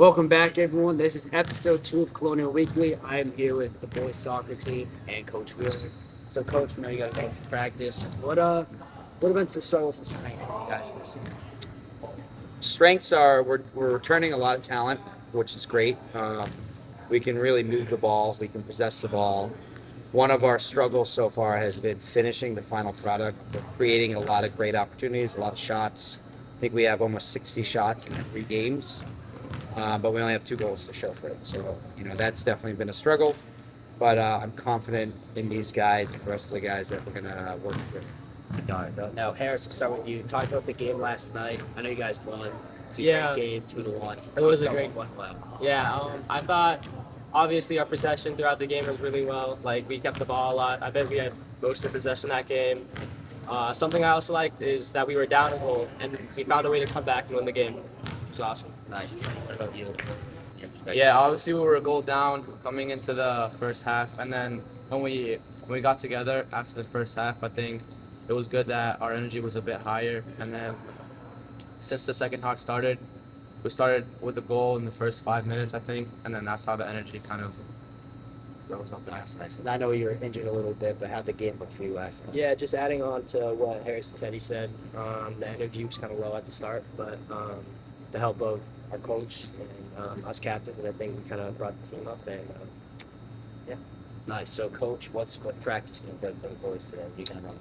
Welcome back, everyone. This is episode 2 of Colonial Weekly. I am here with the boys soccer team and Coach Wheeler. So, Coach, we know you got to go to practice. What have been some struggles and strengths for you guys this season? Strengths are we're returning a lot of talent, which is great. We can really move the ball. We can possess the ball. One of our struggles so far has been finishing the final product. We're creating a lot of great opportunities, a lot of shots. I think we have almost 60 shots in 3 games, but we only have 2 goals to show for it. So, that's definitely been a struggle. But I'm confident in these guys and the rest of the guys that we're going to work through. Now, Harris, I'll start with you. Talk about the game last night. I know you guys won. It's a Yeah. great game, 2-1. It was a great one. Well. Yeah, I thought obviously our possession throughout the game was really well. Like we kept the ball a lot. I bet we had most of the possession that game. Something I also liked is that we were down a goal and we found a way to come back and win the game. It was awesome. Nice. What about you? Yeah, obviously we were a goal down coming into the first half, and then when we got together after the first half, I think it was good that our energy was a bit higher. And then since the second half started, we started with a goal in the first 5 minutes, I think, and then that's how the energy kind of rose up. Nice. And I know you were injured a little bit, but how'd the game look for you last night? Yeah, just adding on to what Harris and Teddy said, the energy was kind of low at the start, but the help of our coach and us captains, I think we kind of brought the team up. And Nice. So, Coach, what practice can you bring for the boys today? You kind of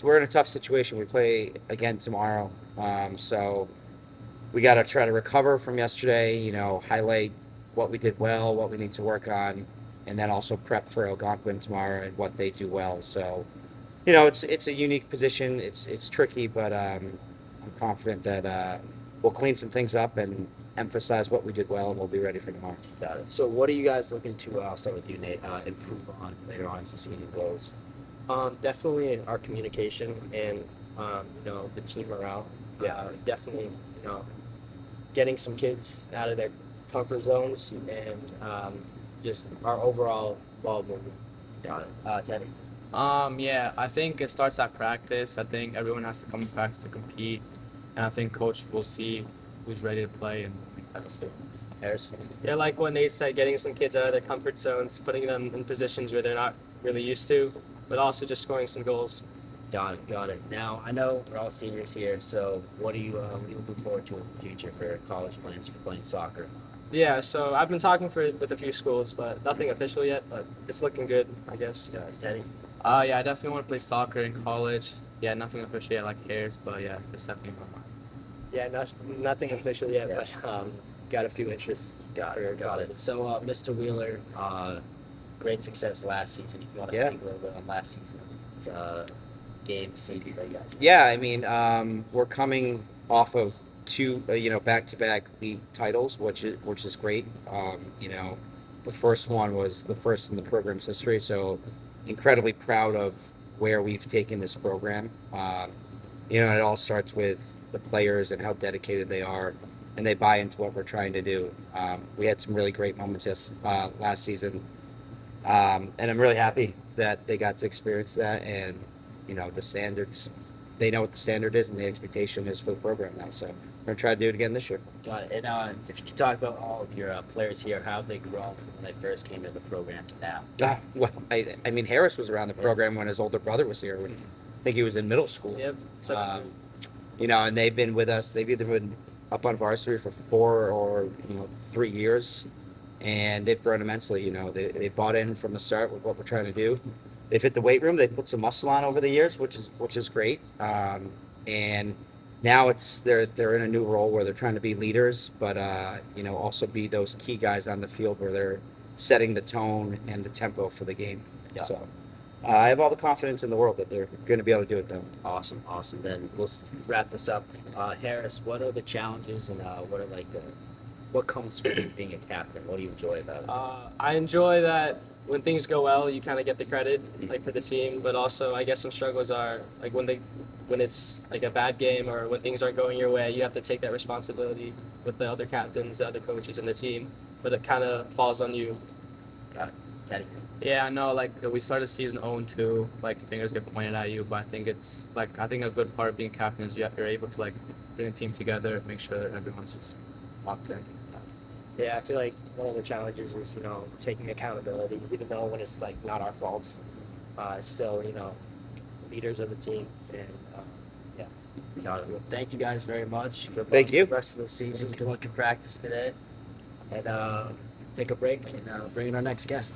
We're in a tough situation. We play again tomorrow, so we got to try to recover from yesterday. Highlight what we did well, what we need to work on, and then also prep for Algonquin tomorrow and what they do well. So, it's a unique position. It's tricky, but I'm confident that we'll clean some things up and emphasize what we did well, and we'll be ready for tomorrow. got it. So, what are you guys looking to? I'll start with you, Nate. Improve on later on as the season goes. definitely our communication and the team morale. Yeah. Definitely getting some kids out of their comfort zones and just our overall ball movement. Got it. Teddy. Yeah, I think it starts at practice. I think everyone has to come to practice to compete, and I think coach will see who's ready to play and make that decision. Harris. Yeah, like what Nate said, getting some kids out of their comfort zones, putting them in positions where they're not really used to, but also just scoring some goals. Got it. Now, I know we're all seniors here, so what are you looking forward to in the future for college plans for playing soccer? Yeah, so I've been talking with a few schools, but nothing official yet, but it's looking good, I guess. Teddy. Yeah, I definitely want to play soccer in college. Yeah, nothing official yet like Harris, but yeah, it's definitely in my mind. Yeah, nothing official yet, Yeah. but got a few interests. Got it. So, Mr. Wheeler, great success last season. If you want to Yeah. speak a little bit on last season's game season that you guys had. Yeah, I mean, we're coming off of two, back-to-back league titles, which is great. The first one was the first in the program's history, so incredibly proud of where we've taken this program. It all starts with the players and how dedicated they are, and they buy into what we're trying to do. We had some really great moments last season, and I'm really happy that they got to experience that. And the standards, they know what the standard is and the expectation is for the program now. So we're gonna try to do it again this year. Got it. And if you could talk about all of your players here, how have they grown from when they first came into the program to now? Well, I mean, Harris was around the program when his older brother was here. I think he was in middle school. Yep. So, And they've been with us. They've either been up on varsity for 4 or 3 years, and they've grown immensely. They bought in from the start with what we're trying to do. They've hit the weight room. They put some muscle on over the years, which is great. And now they're in a new role where they're trying to be leaders, but also be those key guys on the field where they're setting the tone and the tempo for the game. Yeah. So I have all the confidence in the world that they're going to be able to do it. Though. Awesome. Then we'll wrap this up. Harris, what are the challenges and what comes from being a captain? What do you enjoy about it? I enjoy that when things go well, you kind of get the credit for the team, but also I guess some struggles are like when it's like a bad game or when things aren't going your way, you have to take that responsibility with the other captains, the other coaches, and the team, but it kind of falls on you. Got it. Teddy. Yeah, I know. Like we started season 0-2, like fingers get pointed at you. But I think it's I think a good part of being captain is you're able to getting the team together, make sure that everyone's just locked in. Yeah, I feel like one of the challenges is, taking accountability, even though when it's like not our fault, it's still, leaders of the team. And yeah. Got it. Well, thank you guys very much. Good luck Thank you. with the rest of the season. Good luck in practice today. And take a break and bring in our next guest.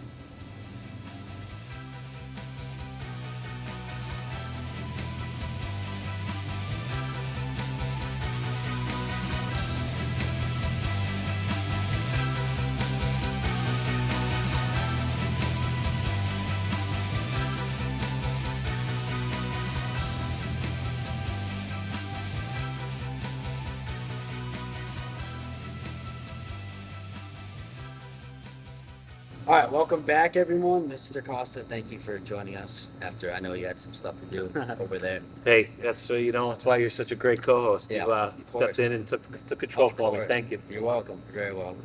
All right, welcome back, everyone. Mr. Costa, thank you for joining us after I know you had some stuff to do over there. Hey, that's that's why you're such a great co-host. Yeah, You of course. stepped in and took control Of for me. course. Thank you. You're welcome. You're very welcome.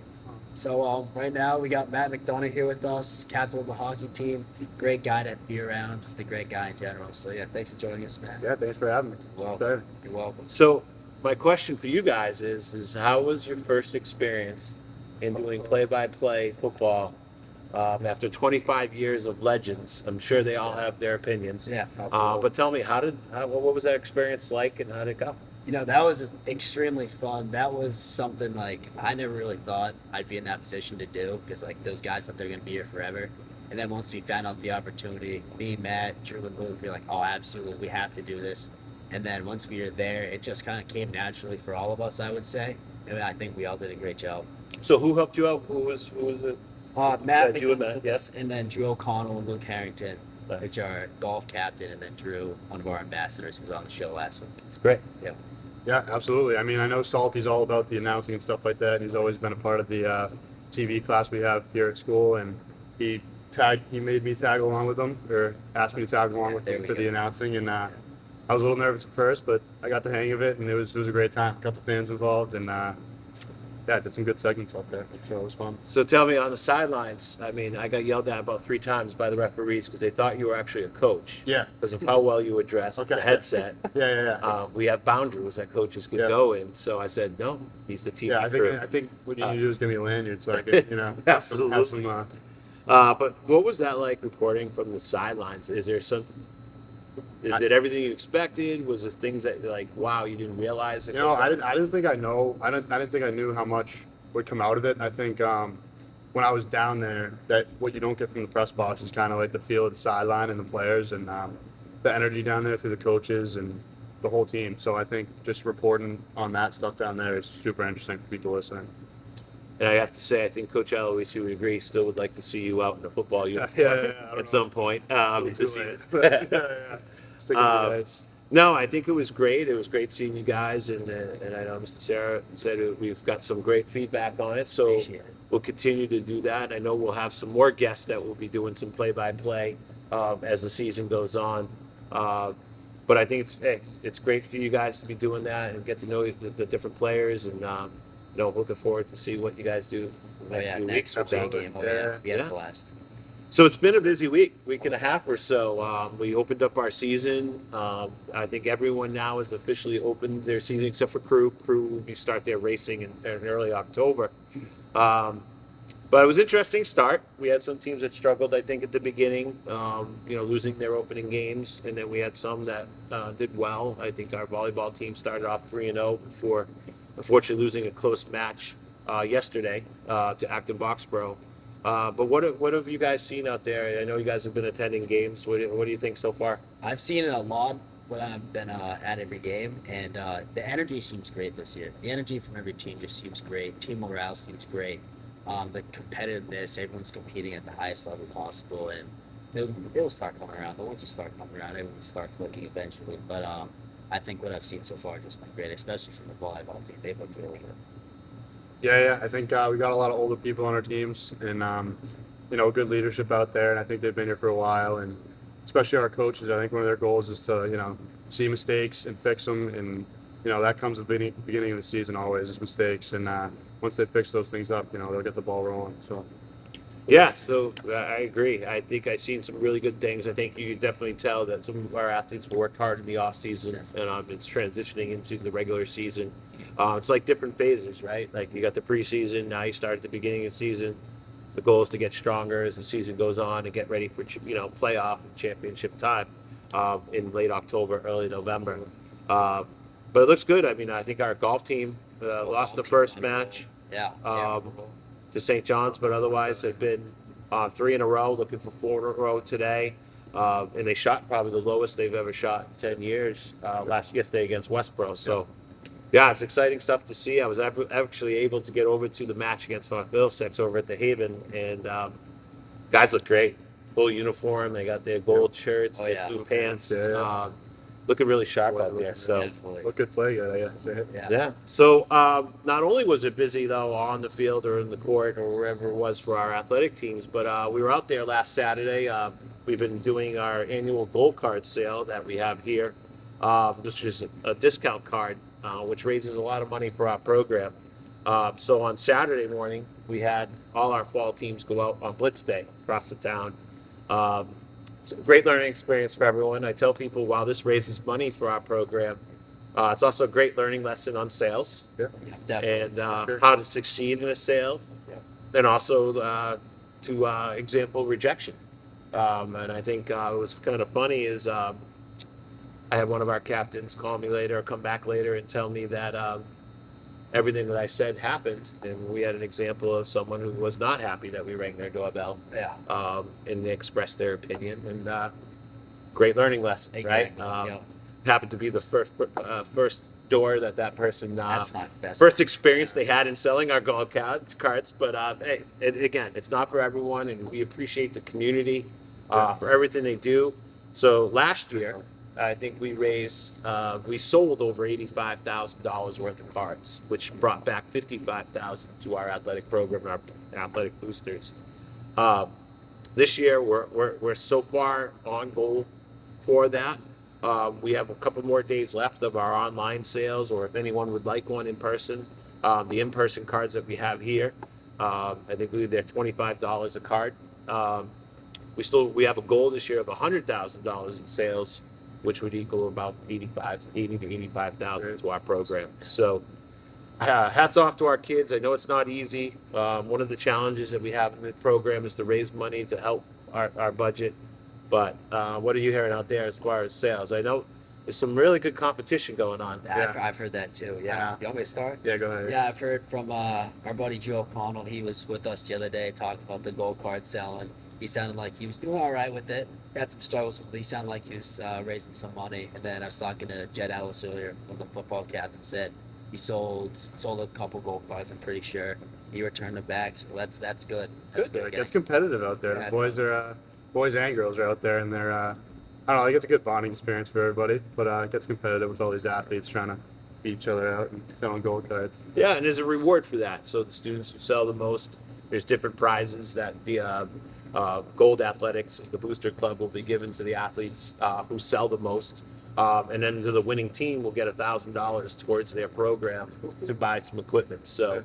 So right now we got Matt McDonough here with us, captain of the hockey team. Great guy to be around, just a great guy in general. So yeah, thanks for joining us, Matt. Yeah, thanks for having me. You're It's welcome. exciting. You're welcome. So, my question for you guys is how was your first experience in doing play-by-play football after 25 years of legends? I'm sure they all have their opinions. Yeah. But tell me, what was that experience like, and how did it go? That was extremely fun. That was something like I never really thought I'd be in that position to do because like those guys thought they're gonna be here forever. And then once we found out the opportunity, me, Matt, Drew, and Luke, we were like, oh, absolutely, we have to do this. And then once we were there, it just kind of came naturally for all of us, I would say. And I think we all did a great job. So, who helped you out? Who was it? Matt you and McDonough Matt, with yeah. us, and then Drew O'Connell and Luke Harrington, Nice. which are golf captain, and then Drew, one of our ambassadors, who was on the show last week. It's great. Yeah, absolutely. I mean, I know Salty's all about the announcing and stuff like that. And he's always been a part of the TV class we have here at school, and he made me tag along with him, or asked me to tag along with there him we for go. the announcing. And I was a little nervous at first, but I got the hang of it, and it was a great time. Got the fans involved, and yeah, did some good segments out there. So it was fun. So tell me, on the sidelines, I mean, I got yelled at about 3 times by the referees because they thought you were actually a coach Yeah, because of how well you were dressed, Okay. the headset. yeah. We have boundaries that coaches could Yeah. go in. So I said, no, he's the TV Yeah, crew. I think what you need to do is give me a lanyard so I can, Absolutely. have some But what was that like reporting from the sidelines? Is it everything you expected? Was it things that like, wow, you didn't realize? I didn't think I knew how much would come out of it. I think when I was down there, that what you don't get from the press box is kind of like the feel of the sideline and the players and the energy down there through the coaches and the whole team. So I think just reporting on that stuff down there is super interesting for people listening. And I have to say, I think Coach Aloisi would agree. Still would like to see you out in a football uniform I don't know. at some point. Too this late. season. yeah. Sticking to the ice. No, I think it was great. It was great seeing you guys, and I know Mr. Sarah said we've got some great feedback on it. So Appreciate it. we'll continue to do that. I know we'll have some more guests that will be doing some play-by-play as the season goes on. But I think it's great for you guys to be doing that and get to know the different players, and looking forward to see what you guys do. Oh yeah, few next weeks. big game. Oh yeah, we had Yeah. a blast. So it's been a busy week and a half or so. We opened up our season. I think everyone now has officially opened their season except for Crew. Crew will start their racing in early October. But it was an interesting start. We had some teams that struggled, I think, at the beginning, losing their opening games, and then we had some that did well. I think our volleyball team started off 3-0 before, unfortunately, losing a close match yesterday to Acton Boxborough. But what have you guys seen out there? I know you guys have been attending games. What do you think so far? I've seen it a lot when I've been at every game, and the energy seems great this year. The energy from every team just seems great. Team morale seems great. The competitiveness, everyone's competing at the highest level possible, and it'll start coming around. The ones will start coming around, everyone will start clicking eventually. But I think what I've seen so far has just been great, especially from the volleyball team. They've looked really good. Yeah. I think we got a lot of older people on our teams, and good leadership out there. And I think they've been here for a while. And especially our coaches, I think one of their goals is to see mistakes and fix them. And that comes at the beginning of the season always is mistakes. And once they fix those things up, they'll get the ball rolling. So. Yeah, so I agree. I think I've seen some really good things. I think you can definitely tell that some of our athletes worked hard in the off season, and it's transitioning into the regular season. It's like different phases, right? Like you got the preseason, now you start at the beginning of the season. The goal is to get stronger as the season goes on and get ready for playoff and championship time in late October, early November. Uh, but it looks good. I mean, I think our golf team lost the first match. Yeah. To St. John's, but otherwise have been 3 in a row, looking for 4 in a row today. And they shot probably the lowest they've ever shot in 10 years yesterday against Westboro. So, yeah, it's exciting stuff to see. I was actually able to get over to the match against North Middlesex over at the Haven, and guys look great. Full uniform. They got their gold shirts, their blue pants. Yeah. Looking really sharp out there. So. Definitely. Look good play, good, I guess. Yeah. So not only was it busy though on the field or in the court or wherever it was for our athletic teams, but we were out there last Saturday. We've been doing our annual gold card sale that we have here, which is a discount card, which raises a lot of money for our program. So on Saturday morning, we had all our fall teams go out on Blitz Day across the town. It's a great learning experience for everyone. I tell people while this raises money for our program, it's also a great learning lesson on sales Definitely. and how to succeed in a sale, and also to example rejection. And I think it was kind of funny is I had one of our captains call me later or come back later and tell me that everything that I said happened, and we had an example of someone who was not happy that we rang their doorbell. And they expressed their opinion, and great learning lesson, Exactly. right? Happened to be the first door that person That's not best. first experience they had in selling our gold cards. But hey, again, it's not for everyone, and we appreciate the community for everything they do. So last year, I think we sold over $85,000 worth of cards, which brought back $55,000 to our athletic program and our athletic boosters. This year, we're so far on goal for that. We have a couple more days left of our online sales, or if anyone would like one in person, the in-person cards that we have here, I think they're $25 a card. We have a goal this year of $100,000 in sales, which would equal about 80 to 85,000 to our program. So hats off to our kids. I know it's not easy. One of the challenges that we have in the program is to raise money to help our budget. But what are you hearing out there as far as sales? I know there's some really good competition going on. I've heard that too. Yeah. You want me to start? Yeah, go ahead. Yeah, I've heard from our buddy Joe O'Connell. He was with us the other day talking about the gold card selling. He sounded like he was doing all right with it. He had some struggles, but he sounded like he was raising some money. And then I was talking to Jed Ellis earlier, when the football captain said he sold a couple gold cards. I'm pretty sure he returned them back. So that's good. That's good. It gets competitive out there. Yeah, The boys and girls are out there, and they're I don't know. Like, it's a good bonding experience for everybody, but it gets competitive with all these athletes trying to beat each other out and selling gold cards. Yeah, and there's a reward for that. So the students who sell the most, there's different prizes that the Gold Athletics, the Booster Club, will be given to the athletes who sell the most. And then to the winning team will get $1,000 towards their program to buy some equipment. So,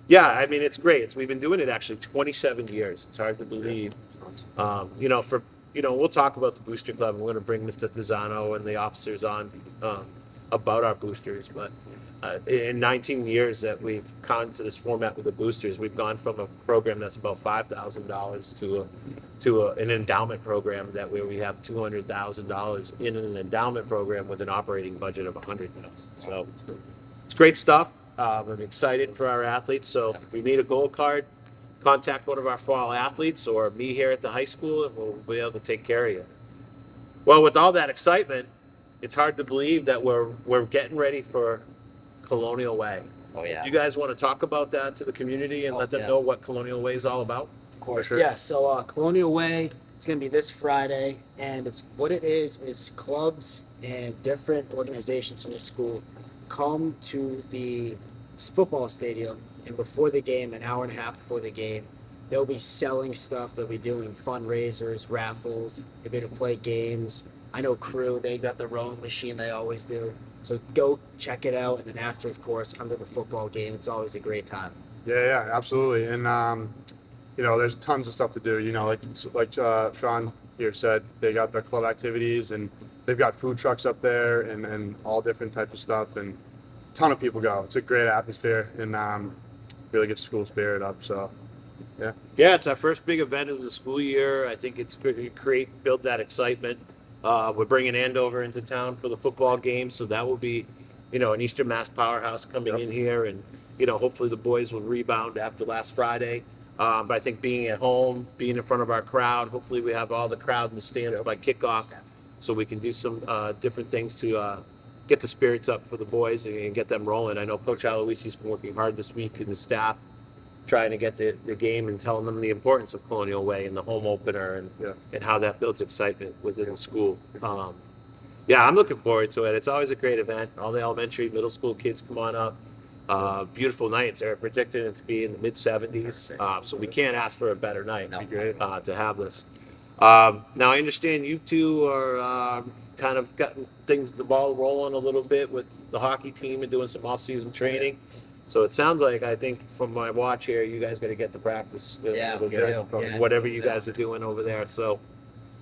yeah, I mean, it's great. We've been doing it actually 27 years. It's hard to believe. We'll talk about the Booster Club. We're going to bring Mr. Tizano and the officers on about our boosters. But in 19 years that we've gone to this format with the boosters, we've gone from a program that's about $5,000 to an endowment program where we have $200,000 in an endowment program with an operating budget of $100,000. So it's great stuff. I'm excited for our athletes. So if we need a gold card, contact one of our fall athletes or me here at the high school, and we'll be able to take care of you. Well, with all that excitement, it's hard to believe that we're getting ready for Colonial Way. Oh yeah. You guys want to talk about that to the community and let them know what Colonial Way is all about? Of course, Sure. yeah. So Colonial Way, it's going to be this Friday, and what it is clubs and different organizations from the school come to the football stadium, and before the game, an hour and a half before the game, they'll be selling stuff. They'll be doing fundraisers, raffles. They're going to play games. I know Crew, they got the rowing machine they always do. So go check it out, and then after, of course, come to the football game. It's always a great time. Yeah, absolutely. And there's tons of stuff to do. Like Shawn here said, they got the club activities and they've got food trucks up there and all different types of stuff. And a ton of people go. It's a great atmosphere and really gets school spirit up. So, yeah. Yeah, it's our first big event of the school year. I think it's going to build that excitement. We're bringing Andover into town for the football game, so that will be, an Eastern Mass powerhouse coming in here, and hopefully the boys will rebound after last Friday. But I think being at home, being in front of our crowd, hopefully we have all the crowd in the stands by kickoff, so we can do some different things to get the spirits up for the boys and get them rolling. I know Coach Aloisi's been working hard this week and the staff, trying to get the game and telling them the importance of Colonial Way and the home opener and how that builds excitement within the school. I'm looking forward to it. It's always a great event. All the elementary, middle school kids come on up. Beautiful nights. They're predicting it to be in the mid 70s. So we can't ask for a better night to have this. Now I understand you two are kind of gotten the ball rolling a little bit with the hockey team and doing some off-season training. So it sounds like, I think from my watch here, you guys got to get to practice. Whatever you guys are doing over there. So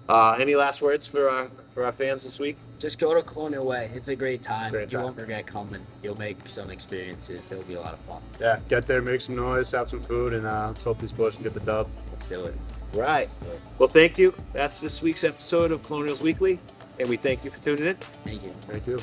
any last words for our fans this week? Just go to Colonial Way. It's a great time. Great You time. won't regret coming. You'll make some experiences. It'll be a lot of fun. Yeah, get there, make some noise, have some food, and let's hope these boys can get the dub. Let's do it. Right. Well, thank you. That's this week's episode of Colonials Weekly, and we thank you for tuning in. Thank you. Thank you.